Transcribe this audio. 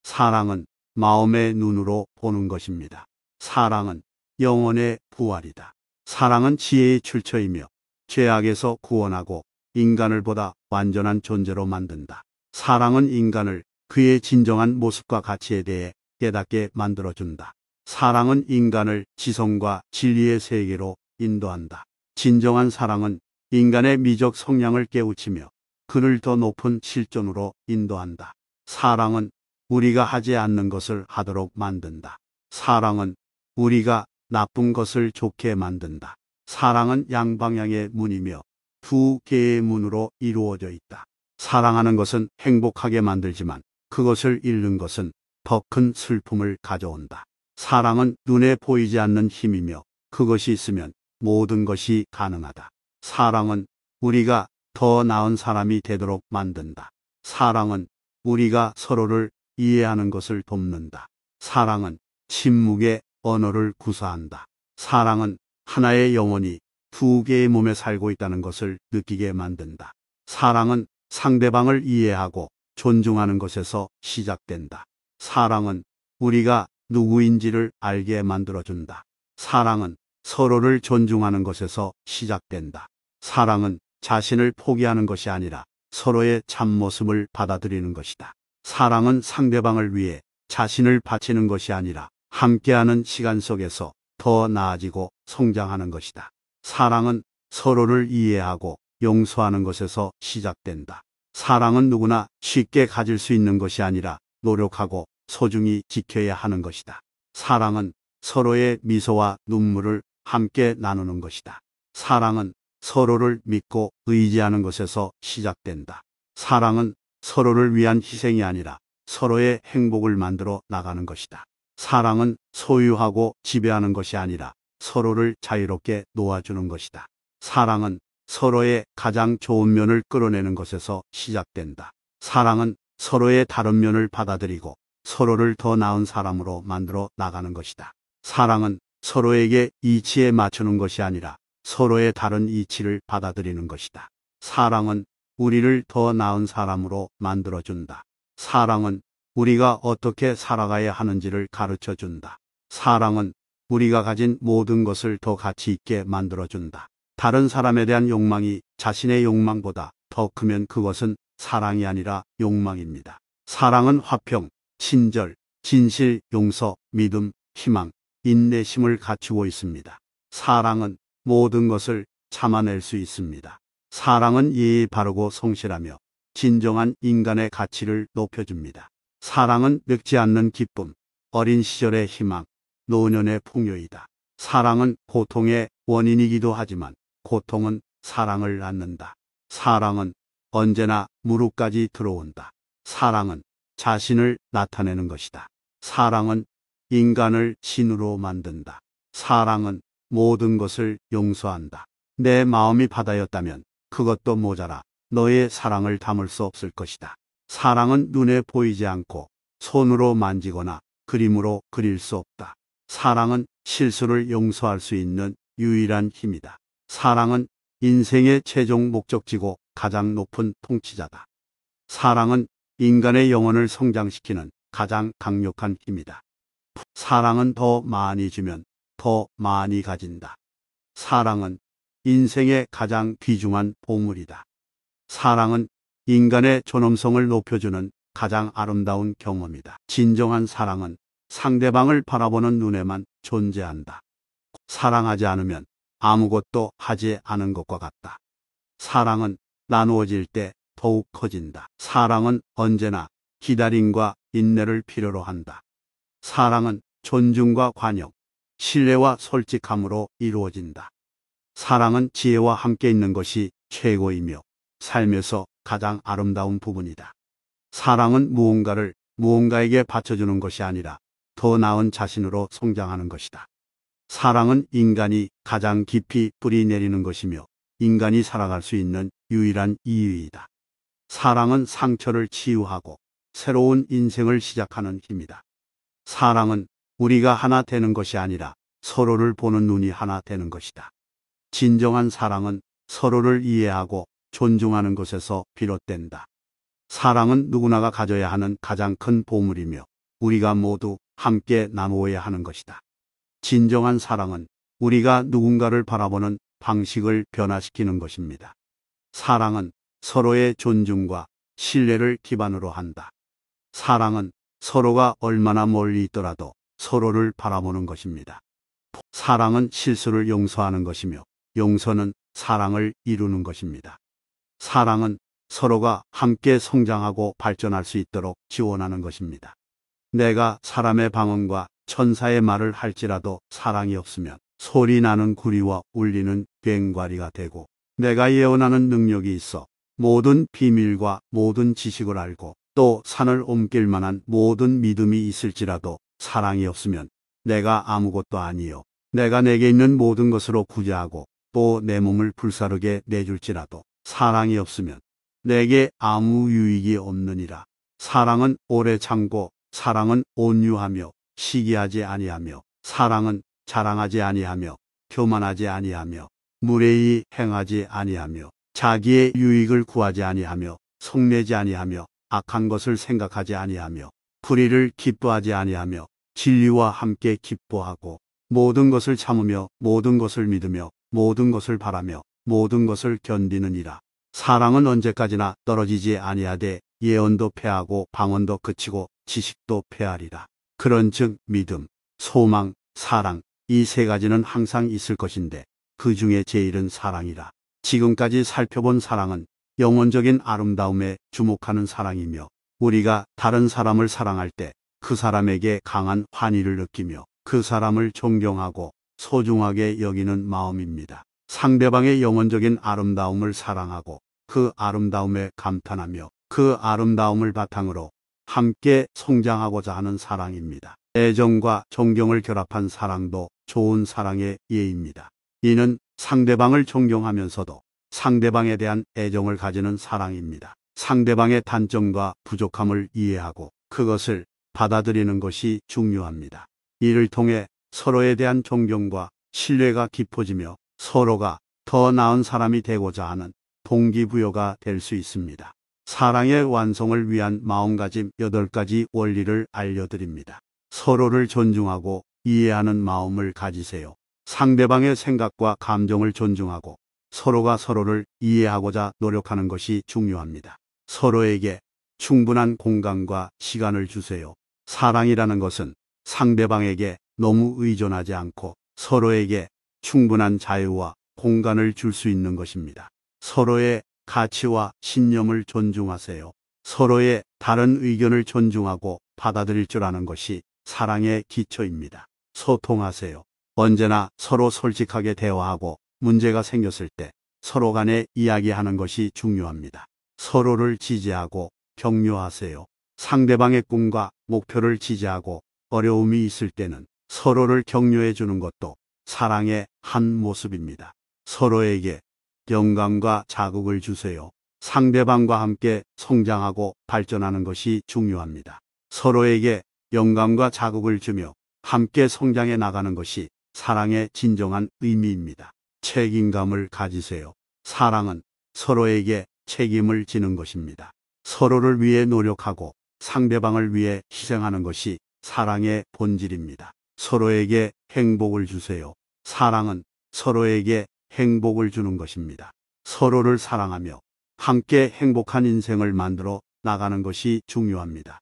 사랑은 마음의 눈으로 보는 것입니다. 사랑은 영혼의 부활이다. 사랑은 지혜의 출처이며 죄악에서 구원하고 인간을 보다 완전한 존재로 만든다. 사랑은 인간을 그의 진정한 모습과 가치에 대해 깨닫게 만들어준다. 사랑은 인간을 지성과 진리의 세계로 인도한다. 진정한 사랑은 인간의 미적 성향을 깨우치며 그를 더 높은 실존으로 인도한다. 사랑은 우리가 하지 않는 것을 하도록 만든다. 사랑은 우리가 나쁜 것을 좋게 만든다. 사랑은 양방향의 문이며 두 개의 문으로 이루어져 있다. 사랑하는 것은 행복하게 만들지만 그것을 잃는 것은 더 큰 슬픔을 가져온다. 사랑은 눈에 보이지 않는 힘이며 그것이 있으면 모든 것이 가능하다. 사랑은 우리가 더 나은 사람이 되도록 만든다. 사랑은 우리가 서로를 이해하는 것을 돕는다. 사랑은 침묵의 언어를 구사한다. 사랑은 하나의 영혼이 두 개의 몸에 살고 있다는 것을 느끼게 만든다. 사랑은 상대방을 이해하고 존중하는 것에서 시작된다. 사랑은 우리가 누구인지를 알게 만들어준다. 사랑은 서로를 존중하는 것에서 시작된다. 사랑은 자신을 포기하는 것이 아니라 서로의 참모습을 받아들이는 것이다. 사랑은 상대방을 위해 자신을 바치는 것이 아니라 함께하는 시간 속에서 더 나아지고 성장하는 것이다. 사랑은 서로를 이해하고 용서하는 것에서 시작된다. 사랑은 누구나 쉽게 가질 수 있는 것이 아니라 노력하고 소중히 지켜야 하는 것이다. 사랑은 서로의 미소와 눈물을 함께 나누는 것이다. 사랑은 서로를 믿고 의지하는 것에서 시작된다. 사랑은 서로를 위한 희생이 아니라 서로의 행복을 만들어 나가는 것이다. 사랑은 소유하고 지배하는 것이 아니라 서로를 자유롭게 놓아주는 것이다. 사랑은 서로의 가장 좋은 면을 끌어내는 것에서 시작된다. 사랑은 서로의 다른 면을 받아들이고 서로를 더 나은 사람으로 만들어 나가는 것이다. 사랑은 서로에게 이치에 맞추는 것이 아니라 서로의 다른 이치를 받아들이는 것이다. 사랑은 우리를 더 나은 사람으로 만들어준다. 사랑은 우리가 어떻게 살아가야 하는지를 가르쳐 준다. 사랑은 우리가 가진 모든 것을 더 가치 있게 만들어준다. 다른 사람에 대한 욕망이 자신의 욕망보다 더 크면 그것은 사랑이 아니라 욕망입니다. 사랑은 화평, 친절, 진실, 용서, 믿음, 희망, 인내심을 갖추고 있습니다. 사랑은 모든 것을 참아낼 수 있습니다. 사랑은 예의 바르고 성실하며 진정한 인간의 가치를 높여줍니다. 사랑은 늙지 않는 기쁨, 어린 시절의 희망, 노년의 풍요이다. 사랑은 고통의 원인이기도 하지만 고통은 사랑을 낳는다. 사랑은 언제나 무릎까지 들어온다. 사랑은 자신을 나타내는 것이다. 사랑은 인간을 신으로 만든다. 사랑은 모든 것을 용서한다. 내 마음이 바다였다면 그것도 모자라 너의 사랑을 담을 수 없을 것이다. 사랑은 눈에 보이지 않고 손으로 만지거나 그림으로 그릴 수 없다. 사랑은 실수를 용서할 수 있는 유일한 힘이다. 사랑은 인생의 최종 목적지고 가장 높은 통치자다. 사랑은 인간의 영혼을 성장시키는 가장 강력한 힘이다. 사랑은 더 많이 주면 더 많이 가진다. 사랑은 인생의 가장 귀중한 보물이다. 사랑은 인간의 존엄성을 높여주는 가장 아름다운 경험이다. 진정한 사랑은 상대방을 바라보는 눈에만 존재한다. 사랑하지 않으면 아무것도 하지 않은 것과 같다. 사랑은 나누어질 때 더욱 커진다. 사랑은 언제나 기다림과 인내를 필요로 한다. 사랑은 존중과 관용, 신뢰와 솔직함으로 이루어진다. 사랑은 지혜와 함께 있는 것이 최고이며 삶에서 가장 아름다운 부분이다. 사랑은 무언가에게 바쳐주는 것이 아니라 더 나은 자신으로 성장하는 것이다. 사랑은 인간이 가장 깊이 뿌리 내리는 것이며 인간이 살아갈 수 있는 유일한 이유이다. 사랑은 상처를 치유하고 새로운 인생을 시작하는 힘이다. 사랑은 우리가 하나 되는 것이 아니라 서로를 보는 눈이 하나 되는 것이다. 진정한 사랑은 서로를 이해하고 존중하는 것에서 비롯된다. 사랑은 누구나가 가져야 하는 가장 큰 보물이며 우리가 모두 함께 나누어야 하는 것이다. 진정한 사랑은 우리가 누군가를 바라보는 방식을 변화시키는 것입니다. 사랑은 서로의 존중과 신뢰를 기반으로 한다. 사랑은 서로가 얼마나 멀리 있더라도 서로를 바라보는 것입니다. 사랑은 실수를 용서하는 것이며 용서는 사랑을 이루는 것입니다. 사랑은 서로가 함께 성장하고 발전할 수 있도록 지원하는 것입니다. 내가 사람의 방언과 천사의 말을 할지라도 사랑이 없으면 소리 나는 구리와 울리는 괭과리가 되고, 내가 예언하는 능력이 있어 모든 비밀과 모든 지식을 알고 또 산을 옮길 만한 모든 믿음이 있을지라도 사랑이 없으면 내가 아무것도 아니요 내가 내게 있는 모든 것으로 구제하고 또 내 몸을 불사르게 내줄지라도 사랑이 없으면 내게 아무 유익이 없느니라. 사랑은 오래 참고 사랑은 온유하며 시기하지 아니하며 사랑은 자랑하지 아니하며 교만하지 아니하며 무례히 행하지 아니하며 자기의 유익을 구하지 아니하며 속내지 아니하며 악한 것을 생각하지 아니하며 불의를 기뻐하지 아니하며 진리와 함께 기뻐하고 모든 것을 참으며 모든 것을 믿으며 모든 것을 바라며 모든 것을 견디느니라. 사랑은 언제까지나 떨어지지 아니하되 예언도 패하고 방언도 그치고 지식도 패하리라. 그런즉 믿음, 소망, 사랑 이 세 가지는 항상 있을 것인데 그 중에 제일은 사랑이라. 지금까지 살펴본 사랑은 영혼적인 아름다움에 주목하는 사랑이며 우리가 다른 사람을 사랑할 때 그 사람에게 강한 환희를 느끼며 그 사람을 존경하고 소중하게 여기는 마음입니다. 상대방의 영혼적인 아름다움을 사랑하고 그 아름다움에 감탄하며 그 아름다움을 바탕으로 함께 성장하고자 하는 사랑입니다. 애정과 존경을 결합한 사랑도 좋은 사랑의 예입니다. 이는 상대방을 존경하면서도 상대방에 대한 애정을 가지는 사랑입니다. 상대방의 단점과 부족함을 이해하고 그것을 받아들이는 것이 중요합니다. 이를 통해 서로에 대한 존경과 신뢰가 깊어지며 서로가 더 나은 사람이 되고자 하는 동기부여가 될 수 있습니다. 사랑의 완성을 위한 마음가짐 8가지 원리를 알려드립니다. 서로를 존중하고 이해하는 마음을 가지세요. 상대방의 생각과 감정을 존중하고 서로가 서로를 이해하고자 노력하는 것이 중요합니다. 서로에게 충분한 공간과 시간을 주세요. 사랑이라는 것은 상대방에게 너무 의존하지 않고 서로에게 충분한 자유와 공간을 줄 수 있는 것입니다. 서로의 가치와 신념을 존중하세요. 서로의 다른 의견을 존중하고 받아들일 줄 아는 것이 사랑의 기초입니다. 소통하세요. 언제나 서로 솔직하게 대화하고 문제가 생겼을 때 서로 간에 이야기하는 것이 중요합니다. 서로를 지지하고 격려하세요. 상대방의 꿈과 목표를 지지하고 어려움이 있을 때는 서로를 격려해 주는 것도 사랑의 한 모습입니다. 서로에게 영감과 자극을 주세요. 상대방과 함께 성장하고 발전하는 것이 중요합니다. 서로에게 영감과 자극을 주며 함께 성장해 나가는 것이 사랑의 진정한 의미입니다. 책임감을 가지세요. 사랑은 서로에게 책임을 지는 것입니다. 서로를 위해 노력하고 상대방을 위해 희생하는 것이 사랑의 본질입니다. 서로에게 행복을 주세요. 사랑은 서로에게 행복을 주는 것입니다. 서로를 사랑하며 함께 행복한 인생을 만들어 나가는 것이 중요합니다.